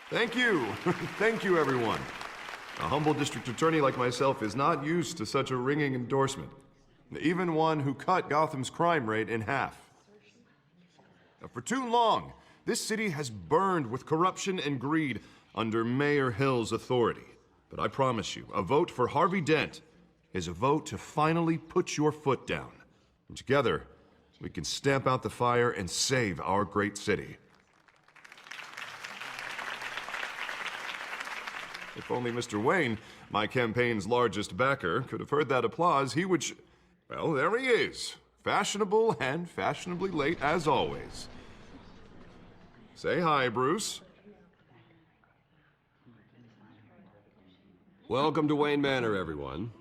Thank you. Thank you, everyone. A humble district attorney like myself is not used to such a ringing endorsement. Even one who cut Gotham's crime rate in half. Now, for too long, this city has burned with corruption and greed under Mayor Hill's authority. But I promise you, a vote for Harvey Dent is a vote to finally put your foot down. And together, we can stamp out the fire and save our great city. If only Mr. Wayne, my campaign's largest backer, could have heard that applause, he would well, there he is. Fashionable and fashionably late as always. Say hi, Bruce. Welcome to Wayne Manor, everyone.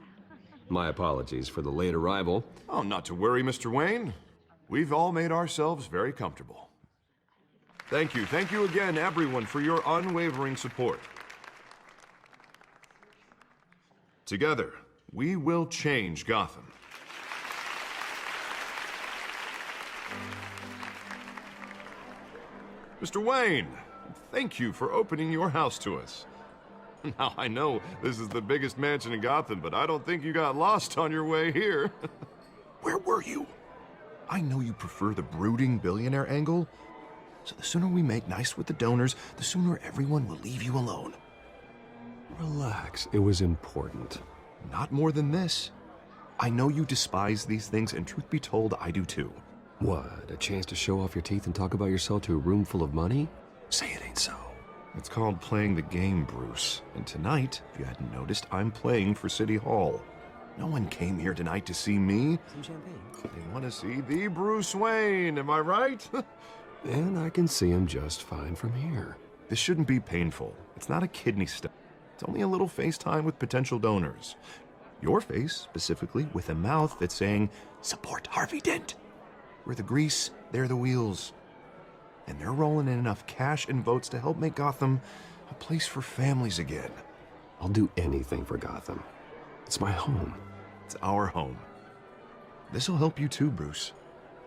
My apologies for the late arrival. Oh, not to worry, Mr. Wayne. We've all made ourselves very comfortable. Thank you again, everyone, for your unwavering support. Together, we will change Gotham. Mr. Wayne, thank you for opening your house to us. Now, I know this is the biggest mansion in Gotham, but I don't think you got lost on your way here. Where were you? I know you prefer the brooding billionaire angle, so the sooner we make nice with the donors, the sooner everyone will leave you alone. Relax, it was important. Not more than this. I know you despise these things, and truth be told, I do too. What, a chance to show off your teeth and talk about yourself to a room full of money? Say it ain't so. It's called playing the game, Bruce. And tonight, if you hadn't noticed, I'm playing for City Hall. No one came here tonight to see me. Some champagne. They want to see the Bruce Wayne, am I right? And I can see him just fine from here. This shouldn't be painful. It's not a kidney stone. It's only a little FaceTime with potential donors. Your face, specifically, with a mouth that's saying, support Harvey Dent. We're the grease, they're the wheels. And they're rolling in enough cash and votes to help make Gotham a place for families again. I'll do anything for Gotham. It's my home. It's our home. This'll help you too, Bruce.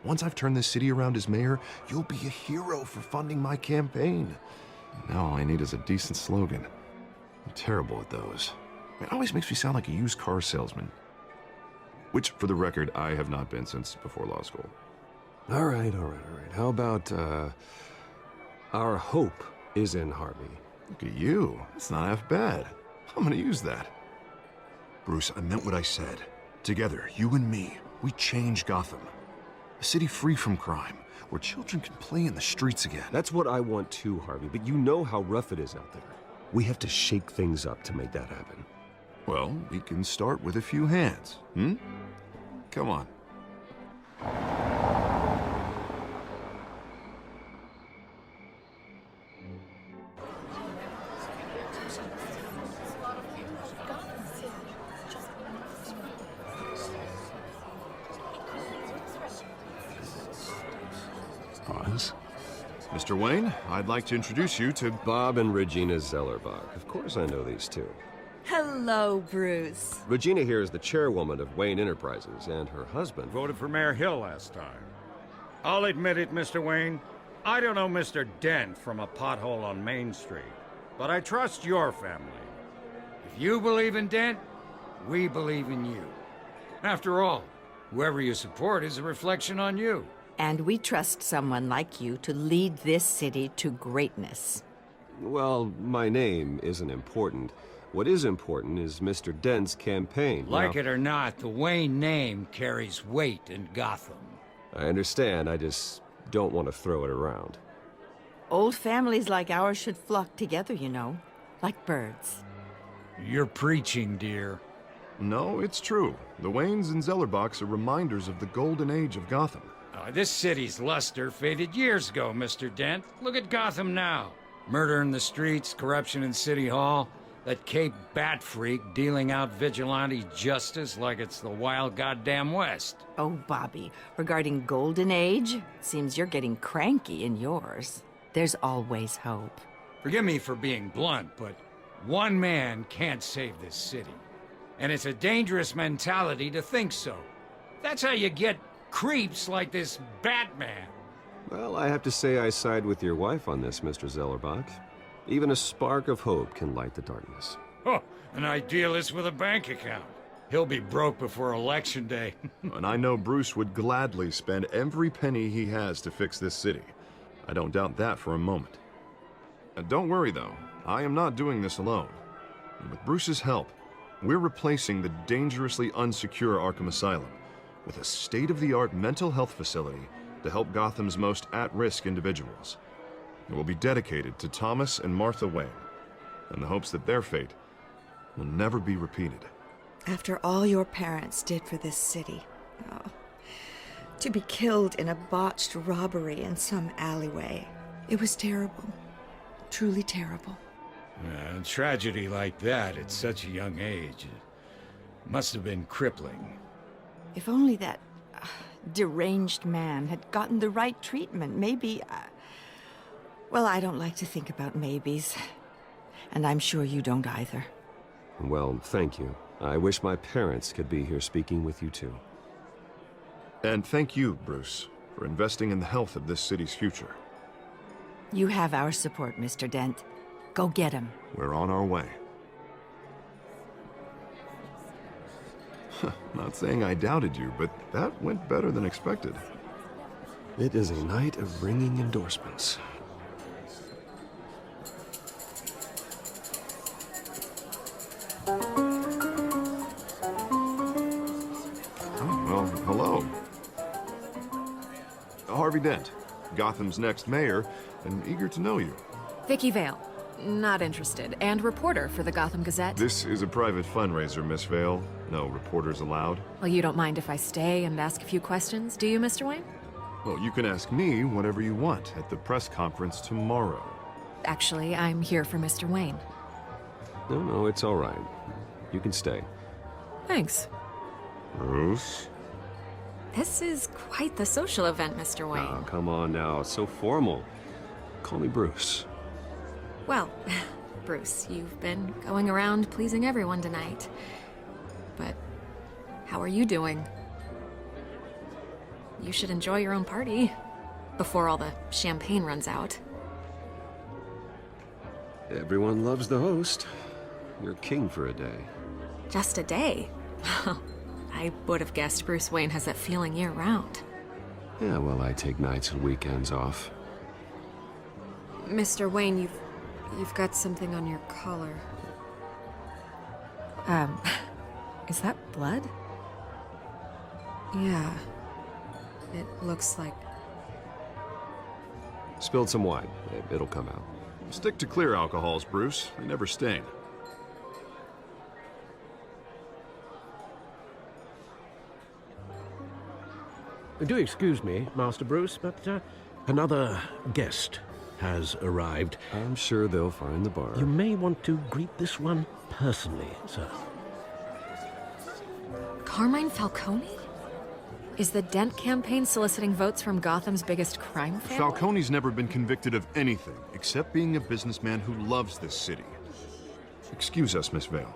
Once I've turned this city around as mayor, you'll be a hero for funding my campaign. Now all I need is a decent slogan. I'm terrible at those. It always makes me sound like a used car salesman. Which, for the record, I have not been since before law school. All right. How about, our hope is in Harvey? Look at you. That's not half bad. I'm gonna use that. Bruce, I meant what I said. Together, you and me, we change Gotham. A city free from crime, where children can play in the streets again. That's what I want too, Harvey, but you know how rough it is out there. We have to shake things up to make that happen. Well, we can start with a few hands, Come on. Pause. Mr. Wayne, I'd like to introduce you to Bob and Regina Zellerbach. Of course I know these two. Hello, Bruce. Regina here is the chairwoman of Wayne Enterprises, and her husband... Voted for Mayor Hill last time. I'll admit it, Mr. Wayne. I don't know Mr. Dent from a pothole on Main Street, but I trust your family. If you believe in Dent, we believe in you. After all, whoever you support is a reflection on you. And we trust someone like you to lead this city to greatness. Well, my name isn't important. What is important is Mr. Dent's campaign. Like it or not, the Wayne name carries weight in Gotham. I understand, I just don't want to throw it around. Old families like ours should flock together, you know, like birds. You're preaching, dear. No, it's true. The Waynes and Zellerbachs are reminders of the golden age of Gotham. This city's luster faded years ago, Mr. Dent. Look at Gotham now. Murder in the streets, corruption in City Hall, that Cape Bat freak dealing out vigilante justice like it's the wild goddamn West. Oh, Bobby, regarding Golden Age, seems you're getting cranky in yours. There's always hope. Forgive me for being blunt, but one man can't save this city. And it's a dangerous mentality to think so. That's how you get creeps like this Batman. Well, I have to say I side with your wife on this, Mr. Zellerbach. Even a spark of hope can light the darkness. Oh, an idealist with a bank account. He'll be broke before Election Day. And I know Bruce would gladly spend every penny he has to fix this city. I don't doubt that for a moment. And don't worry, though. I am not doing this alone. And with Bruce's help, we're replacing the dangerously unsecure Arkham Asylum with a state-of-the-art mental health facility to help Gotham's most at-risk individuals. It will be dedicated to Thomas and Martha Wayne, in the hopes that their fate will never be repeated. After all your parents did for this city, oh, to be killed in a botched robbery in some alleyway, it was terrible. Truly terrible. A tragedy like that at such a young age must have been crippling. If only that deranged man had gotten the right treatment, maybe... well, I don't like to think about maybes. And I'm sure you don't either. Well, thank you. I wish my parents could be here speaking with you too. And thank you, Bruce, for investing in the health of this city's future. You have our support, Mr. Dent. Go get him. We're on our way. Not saying I doubted you, but that went better than expected. It is a night of ringing endorsements. Well, hello. Harvey Dent, Gotham's next mayor, and eager to know you. Vicky Vale. Not interested. And reporter for the Gotham Gazette. This is a private fundraiser, Miss Vale. No reporters allowed. Well, you don't mind if I stay and ask a few questions, do you, Mr. Wayne? Well, you can ask me whatever you want at the press conference tomorrow. Actually, I'm here for Mr. Wayne. No, it's all right. You can stay. Thanks. Bruce? This is quite the social event, Mr. Wayne. Oh, come on now. It's so formal. Call me Bruce. Well, Bruce, you've been going around pleasing everyone tonight. But how are you doing? You should enjoy your own party before all the champagne runs out. Everyone loves the host. You're king for a day. Just a day? I would have guessed Bruce Wayne has that feeling year-round. Yeah, well, I take nights and weekends off. Mr. Wayne, you've got something on your collar. Is that blood? Yeah. It looks like... Spilled some wine. It'll come out. Stick to clear alcohols, Bruce. They never stain. Do excuse me, Master Bruce, but another guest has arrived. I'm sure they'll find the bar. You may want to greet this one personally, sir. Carmine Falcone? Is the Dent campaign soliciting votes from Gotham's biggest crime family? Falcone's never been convicted of anything except being a businessman who loves this city. Excuse us, Miss Vale.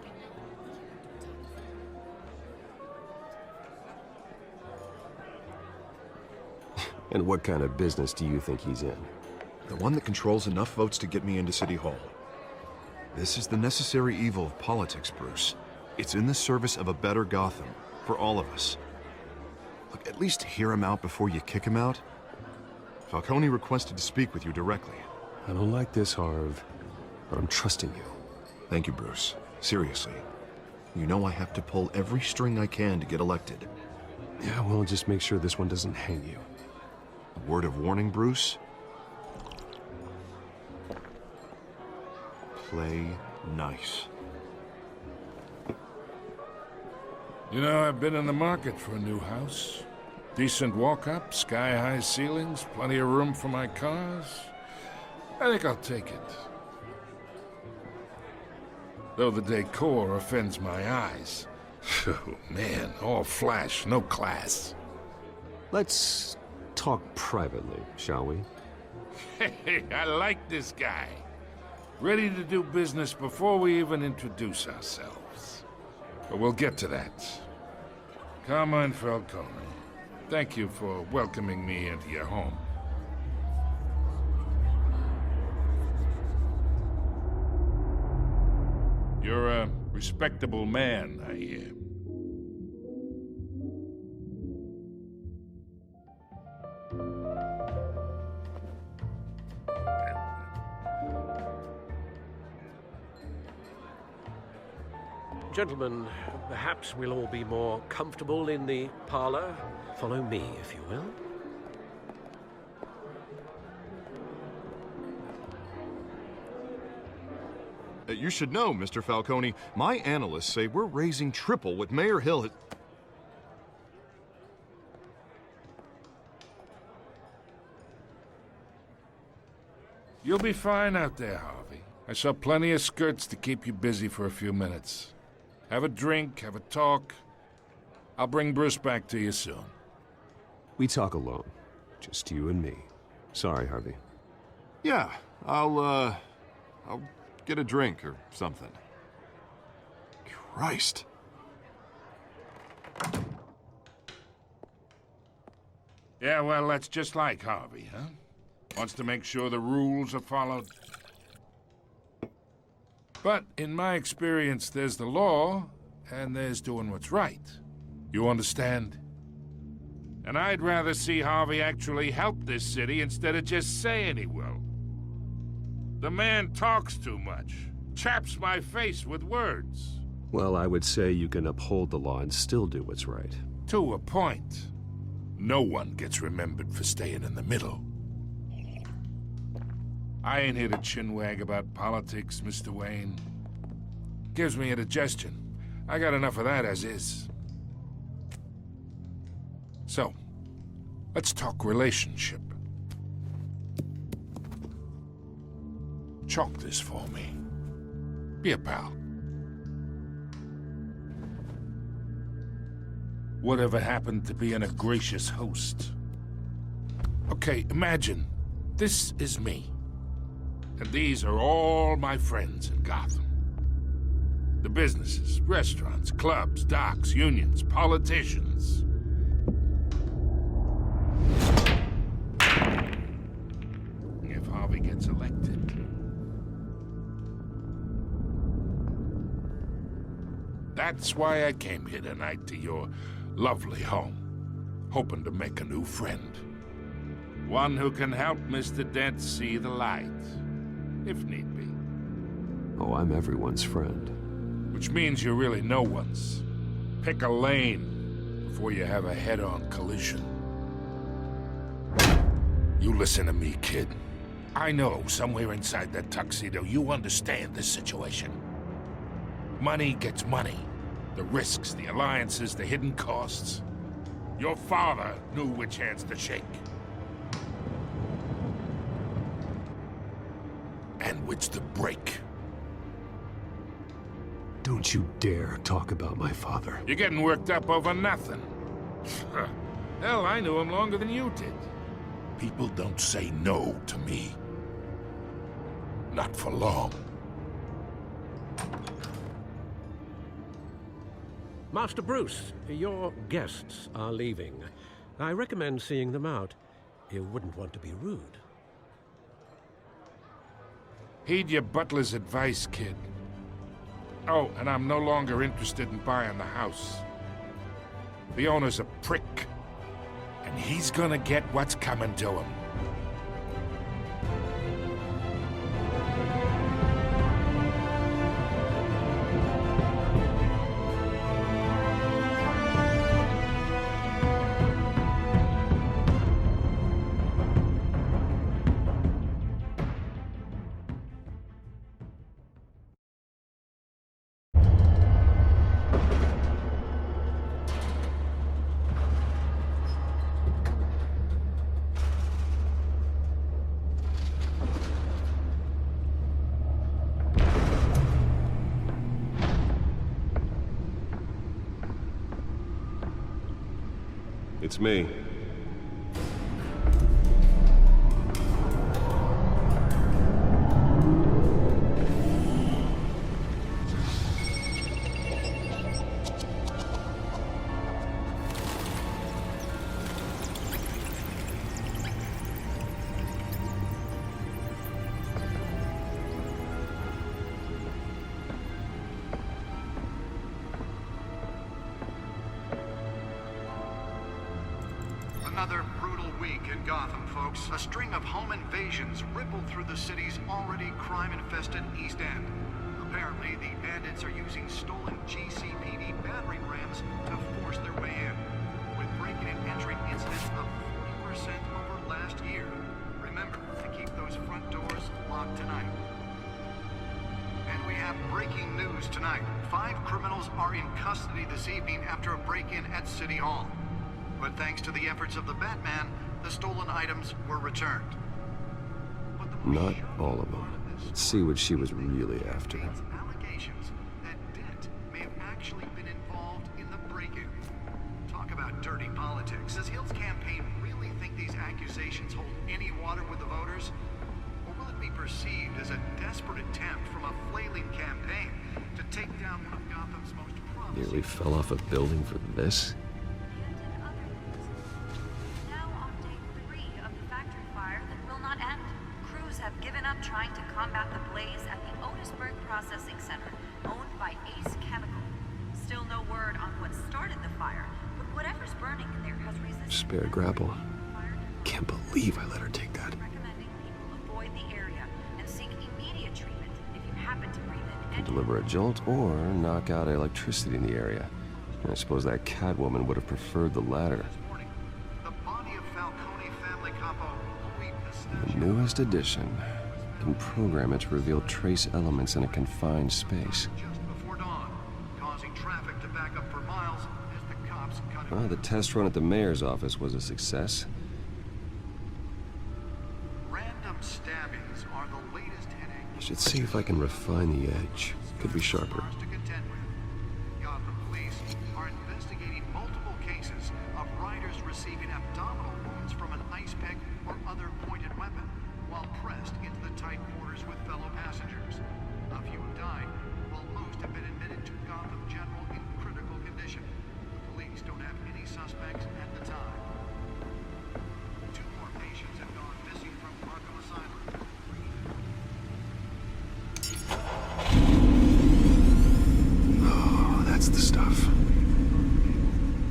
And what kind of business do you think he's in? The one that controls enough votes to get me into City Hall. This is the necessary evil of politics, Bruce. It's in the service of a better Gotham, for all of us. Look, at least hear him out before you kick him out. Falcone requested to speak with you directly. I don't like this, Harv, but I'm trusting you. Thank you, Bruce. Seriously. You know I have to pull every string I can to get elected. Yeah, well, just make sure this one doesn't hang you. A word of warning, Bruce? Play nice. You know, I've been in the market for a new house. Decent walk-up, sky-high ceilings, plenty of room for my cars. I think I'll take it. Though the decor offends my eyes. Oh, man, all flash, no class. Let's talk privately, shall we? Hey, I like this guy. Ready to do business before we even introduce ourselves. But we'll get to that. Carmine Falcone, thank you for welcoming me into your home. You're a respectable man, I hear. Gentlemen, perhaps we'll all be more comfortable in the parlor. Follow me, if you will. You should know, Mr. Falcone, my analysts say we're raising triple what Mayor Hill had... You'll be fine out there, Harvey. I saw plenty of skirts to keep you busy for a few minutes. Have a drink, have a talk. I'll bring Bruce back to you soon. We talk alone. Just you and me. Sorry, Harvey. Yeah, I'll get a drink or something. Christ. Yeah, well, that's just like Harvey, huh? Wants to make sure the rules are followed. But in my experience, there's the law, and there's doing what's right. You understand? And I'd rather see Harvey actually help this city instead of just saying he will. The man talks too much, chaps my face with words. Well, I would say you can uphold the law and still do what's right. To a point. No one gets remembered for staying in the middle. I ain't here to chinwag about politics, Mr. Wayne. Gives me indigestion. I got enough of that as is. So, let's talk relationship. Chalk this for me. Be a pal. Whatever happened to being a gracious host? Okay, imagine this is me. And these are all my friends in Gotham. The businesses, restaurants, clubs, docks, unions, politicians. If Harvey gets elected. That's why I came here tonight to your lovely home, hoping to make a new friend. One who can help Mr. Dent see the light, if need be. Oh, I'm everyone's friend. Which means you're really no one's. Pick a lane before you have a head-on collision. You listen to me, kid. I know somewhere inside that tuxedo you understand this situation. Money gets money. The risks, the alliances, the hidden costs. Your father knew which hands to shake. And which to break. Don't you dare talk about my father. You're getting worked up over nothing. Hell, I knew him longer than you did. People don't say no to me. Not for long. Master Bruce, your guests are leaving. I recommend seeing them out. You wouldn't want to be rude. Heed your butler's advice, kid. Oh, and I'm no longer interested in buying the house. The owner's a prick, and he's gonna get what's coming to him. It's me. Another brutal week in Gotham, folks. A string of home invasions rippled through the city's already crime-infested East End. Apparently, the bandits are using stolen GCPD battering rams to force their way in, with breaking and entering incidents up 40% over last year. Remember to keep those front doors locked tonight. And we have breaking news tonight. 5 criminals are in custody this evening after a break-in at City Hall. But thanks to the efforts of the Batman, the stolen items were returned. Not all of them. Let's see what she was really after. Allegations that Dent may have actually been involved in the break-in. Talk about dirty politics. Does Hill's campaign really think these accusations hold any water with the voters? Or will it be perceived as a desperate attempt from a flailing campaign to take down one of Gotham's most promising... Nearly fell off a building for this? Now on day 3 of the factory fire that will not end. Crews have given up trying to combat the blaze at the Otisburg Processing Center, owned by Ace Chemical. Still no word on what started the fire, but whatever's burning in there has resisted... Spare grapple. Can't believe I let her take that. Recommending people avoid the area and seek immediate treatment if you happen to breathe in any... Deliver a jolt or knock out electricity in the area. I suppose that Catwoman would have preferred the latter. The body of Falcone family capo, Louis The Pistachio... newest edition can program it to reveal trace elements in a confined space. just before dawn, causing traffic to back up for miles as the cops cut it. Well, the test run at the mayor's office was a success. Random stabbings are the latest headache. I should see if I can refine the edge. Could be sharper. To contend with. Gotham police are investigating multiple cases of riders receiving abdominal wounds from an ice pick or other pointed weapon while pressed into the tight quarters with fellow passengers. A few have died, while most have been admitted to Gotham General in critical condition. The police don't have any suspects at the time. 2 more patients have gone missing from Arkham Asylum. Oh, that's the stuff.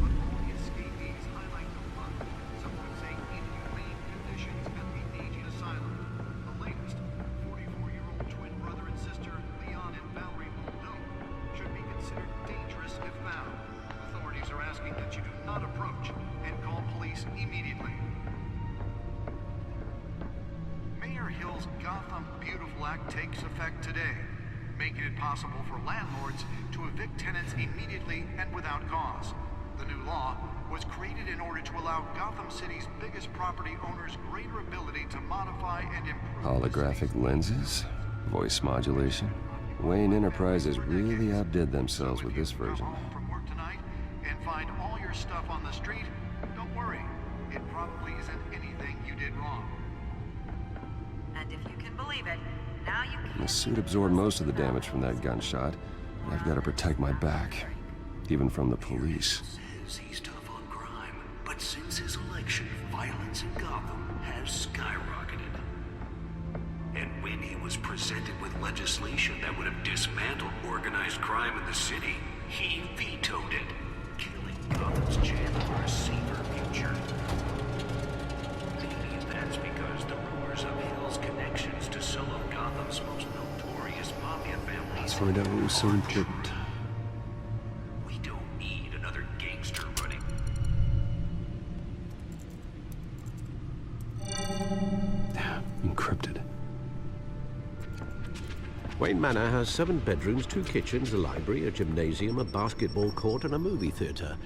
But all the escapees highlight the fun. Some would say inhumane conditions at the aging asylum. The latest, 44-year-old twin brother and sister Leon and Valerie Muldoon should be considered dangerous if found. Authorities are asking that you do not approach and call police immediately. Mayor Hill's Gotham Beautiful Act takes effect today, making it possible for landlords to evict tenants immediately and without cause. The new law was created in order to allow Gotham City's biggest property owners greater ability to modify and improve... Holographic lenses? Voice modulation? Wayne Enterprises really outdid themselves with this version. Come home from work tonight and find all your stuff on the street. Don't worry, it probably isn't anything you did wrong. And if you can believe it, now you can... The suit absorbed most of the damage from that gunshot. And I've got to protect my back, even from the police. Says he's tough on crime, but since his election, violence in Gotham has skyrocketed. And when he was presented with legislation that would have dismantled organized crime in the city, he vetoed it, killing Gotham's chance for a safer future. Maybe that's because the rumors of Hill's connections to some of Gotham's most notorious mafia families... Let's find out what was so important. We don't need another gangster running. Encrypted. Wayne Manor has 7 bedrooms, 2 kitchens, a library, a gymnasium, a basketball court, and a movie theater.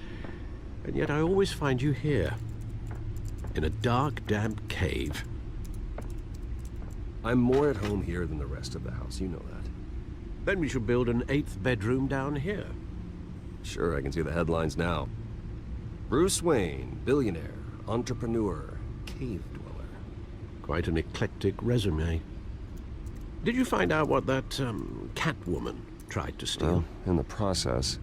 And yet I always find you here, in a dark, damp cave. I'm more at home here than the rest of the house, you know that. Then we should build an 8th bedroom down here. Sure, I can see the headlines now. Bruce Wayne, billionaire, entrepreneur, cave dweller. Quite an eclectic resume. Did you find out what that, Catwoman tried to steal? Well, in the process.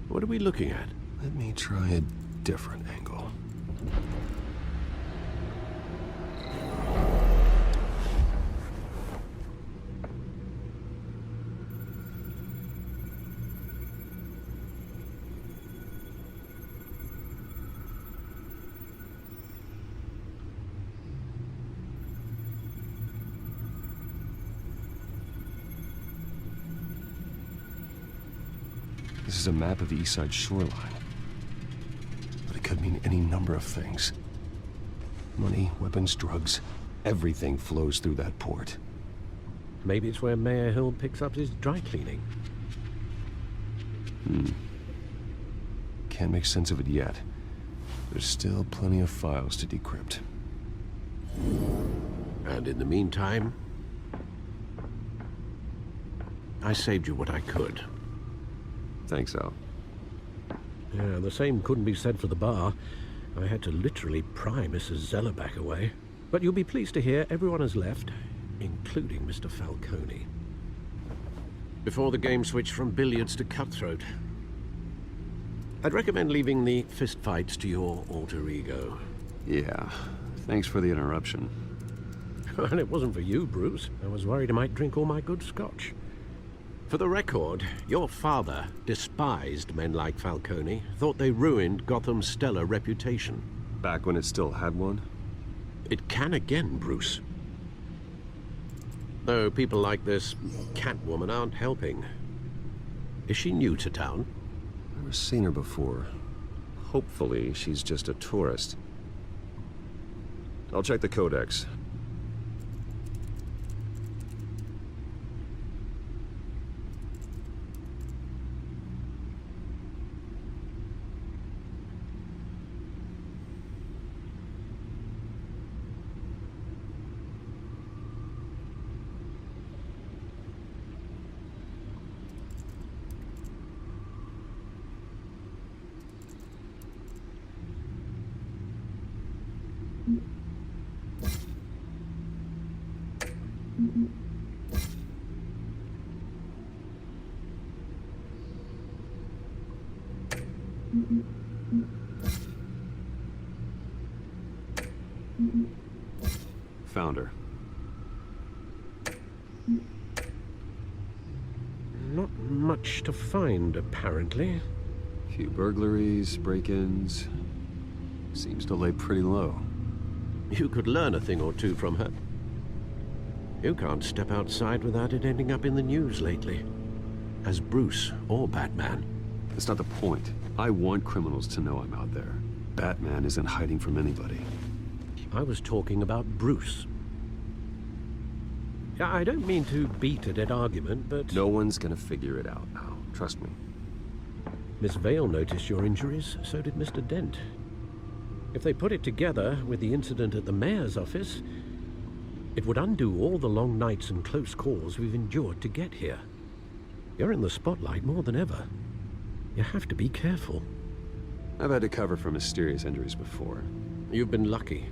What are we looking at? Let me try a different angle. This is a map of the east side shoreline. But it could mean any number of things. Money, weapons, drugs, everything flows through that port. Maybe it's where Mayor Hill picks up his dry cleaning. Can't make sense of it yet. There's still plenty of files to decrypt. And in the meantime, I saved you what I could. Thanks, Al. Yeah, the same couldn't be said for the bar. I had to literally pry Mrs. Zeller back away. But you'll be pleased to hear everyone has left, including Mr. Falcone. Before the game switched from billiards to cutthroat. I'd recommend leaving the fistfights to your alter ego. Yeah, thanks for the interruption. And it wasn't for you, Bruce. I was worried I might drink all my good scotch. For the record, your father despised men like Falcone, thought they ruined Gotham's stellar reputation. Back when it still had one? It can again, Bruce. Though people like this Catwoman aren't helping. Is she new to town? Never seen her before. Hopefully, she's just a tourist. I'll check the codex. Found her. Not much to find, apparently. Few burglaries, break-ins. Seems to lay pretty low. You could learn a thing or two from her. You can't step outside without it ending up in the news lately. As Bruce or Batman. That's not the point. I want criminals to know I'm out there. Batman isn't hiding from anybody. I was talking about Bruce. I don't mean to beat a dead argument, but... No one's gonna figure it out now. Trust me. Miss Vale noticed your injuries, so did Mr. Dent. If they put it together with the incident at the mayor's office, it would undo all the long nights and close calls we've endured to get here. You're in the spotlight more than ever. You have to be careful. I've had to cover for mysterious injuries before. You've been lucky.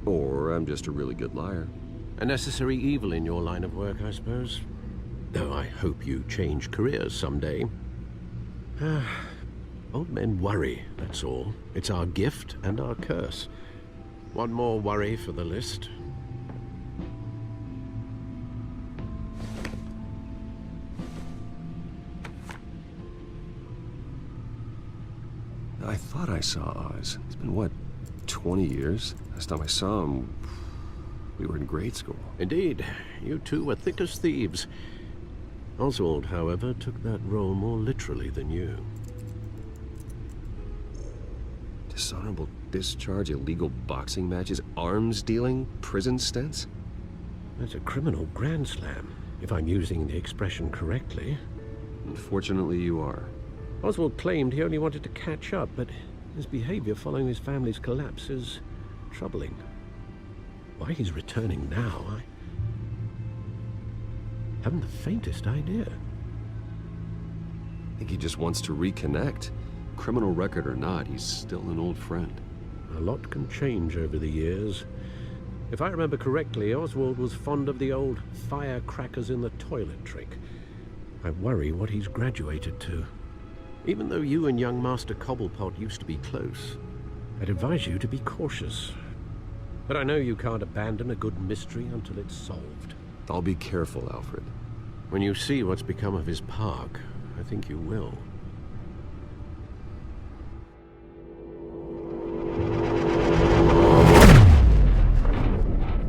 Or I'm just a really good liar. A necessary evil in your line of work, I suppose. Though I hope you change careers someday. Old men worry, that's all. It's our gift and our curse. One more worry for the list. I thought I saw Oz. It's been, what, 20 years? Last time I saw him, we were in grade school. Indeed. You two were thick as thieves. Oswald, however, took that role more literally than you. Dishonorable discharge, illegal boxing matches, arms dealing, prison stints? That's a criminal grand slam, if I'm using the expression correctly. Unfortunately, you are. Oswald claimed he only wanted to catch up, but his behavior following his family's collapse is troubling. Why he's returning now, I haven't the faintest idea. I think he just wants to reconnect. Criminal record or not, he's still an old friend. A lot can change over the years. If I remember correctly, Oswald was fond of the old firecrackers in the toilet trick. I worry what he's graduated to. Even though you and young Master Cobblepot used to be close, I'd advise you to be cautious. But I know you can't abandon a good mystery until it's solved. I'll be careful, Alfred. When you see what's become of his park, I think you will.